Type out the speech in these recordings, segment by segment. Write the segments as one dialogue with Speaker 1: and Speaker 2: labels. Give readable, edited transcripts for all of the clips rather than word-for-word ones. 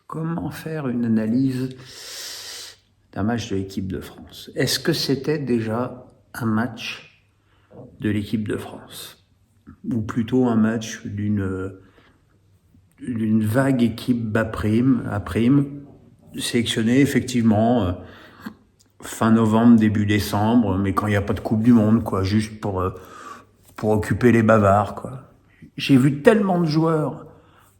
Speaker 1: Comment faire une analyse d'un match de l'équipe de France? Est-ce que c'était déjà un match de l'équipe de France? Ou plutôt un match d'une vague équipe bas prime, à prime, sélectionnée effectivement fin novembre, début décembre, mais quand il n'y a pas de Coupe du Monde, quoi, juste pour occuper les bavards, quoi. J'ai vu tellement de joueurs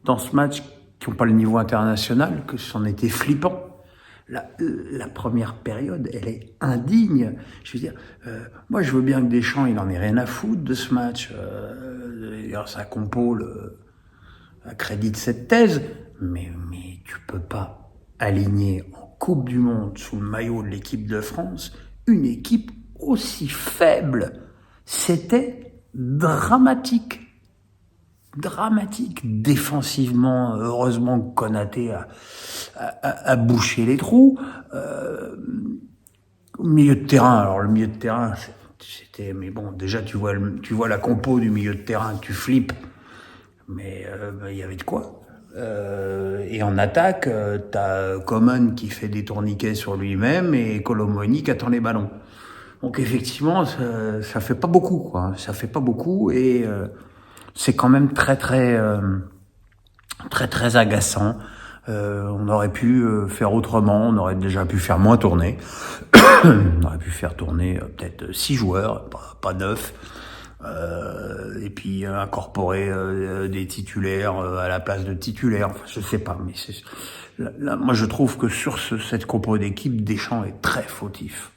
Speaker 1: dans ce match qui n'ont pas le niveau international que c'en était flippant. La première période, elle est indigne. Je veux dire, moi je veux bien que Deschamps, il en ait rien à foutre de ce match. Sa compo accrédite cette thèse, mais tu peux pas aligner en Coupe du Monde sous le maillot de l'équipe de France une équipe aussi faible. C'était dramatique. Défensivement, heureusement que Konaté a bouché les trous. Au milieu de terrain, alors le milieu de terrain, c'était, mais bon, déjà tu vois la compo du milieu de terrain, tu flippes, mais il y avait de quoi. Et en attaque, t'as Coman qui fait des tourniquets sur lui-même et Colomoni qui attend les ballons. Donc effectivement, ça fait pas beaucoup, quoi. Ça fait pas beaucoup et c'est quand même très agaçant. On aurait pu faire autrement, on aurait déjà pu faire moins tourner. On aurait pu faire tourner peut-être 6 joueurs, pas 9. Et puis incorporer des titulaires à la place de titulaires. Enfin, je sais pas, mais là, moi je trouve que sur cette compo d'équipe, Deschamps est très fautif.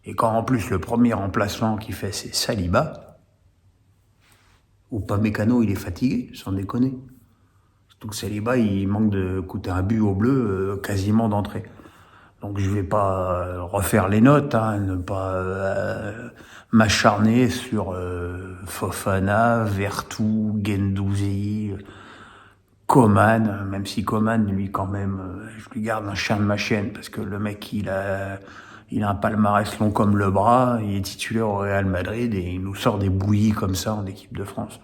Speaker 1: Et quand en plus le premier remplaçant qu'il fait c'est Saliba, ou pas Mécano, il est fatigué, sans déconner. Surtout que Saliba, il manque de coûter un but au bleu quasiment d'entrée. Donc je vais pas refaire les notes, ne pas m'acharner sur Fofana, Vertou, Guendouzi, Coman, même si Coman, lui quand même, je lui garde un chien de ma chienne, parce que le mec il a un palmarès long comme le bras, il est titulaire au Real Madrid et il nous sort des bouillies comme ça en équipe de France.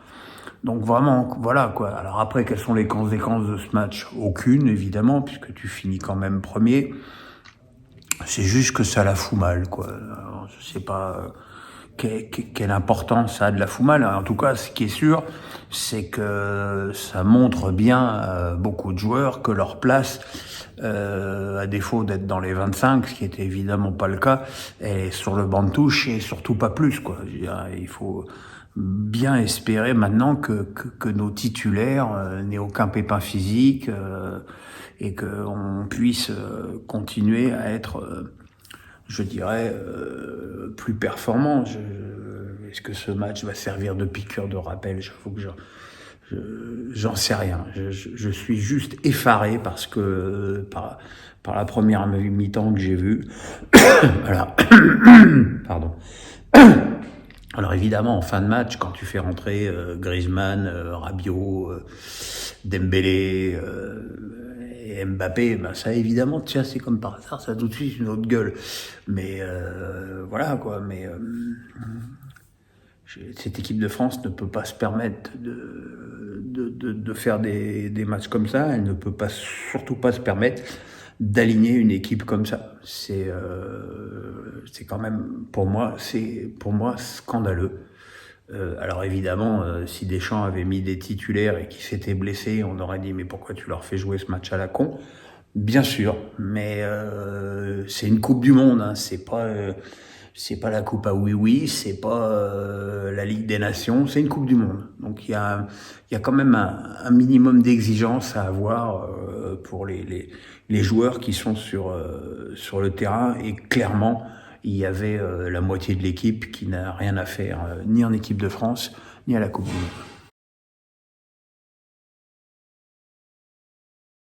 Speaker 1: Donc vraiment, voilà quoi. Alors après, quelles sont les conséquences de ce match? Aucune, évidemment, puisque tu finis quand même premier. C'est juste que ça la fout mal, quoi. Alors, je sais pas quelle importance ça a de la fout mal. En tout cas, ce qui est sûr, c'est que ça montre bien à beaucoup de joueurs que leur place, à défaut d'être dans les 25, ce qui était évidemment pas le cas, est sur le banc de touche et surtout pas plus, quoi. Je veux dire, il faut bien espérer maintenant que nos titulaires n'aient aucun pépin physique et qu'on puisse continuer à être, je dirais, plus performant. Est-ce que ce match va servir de piqûre de rappel? J'avoue que j'en sais rien. Je suis juste effaré parce que par la première mi-temps que j'ai vue. Alors, pardon. Alors évidemment, en fin de match, quand tu fais rentrer Griezmann, Rabiot, Dembélé et Mbappé, ben ça évidemment, tiens, c'est comme par hasard, ça a tout de suite une autre gueule. Mais voilà quoi. Mais cette équipe de France ne peut pas se permettre de faire des matchs comme ça. Elle ne peut pas, surtout pas se permettre d'aligner une équipe comme ça. C'est quand même pour moi scandaleux. Alors évidemment, si Deschamps avait mis des titulaires et qui s'étaient blessés, on aurait dit mais pourquoi tu leur fais jouer ce match à la con? Bien sûr, mais c'est une Coupe du Monde, hein, c'est pas la Coupe à oui, c'est pas la Ligue des Nations, c'est une Coupe du Monde. Donc il y a quand même un minimum d'exigence à avoir pour les joueurs qui sont sur le terrain, et clairement il y avait la moitié de l'équipe qui n'a rien à faire ni en équipe de France ni à la Coupe du Monde.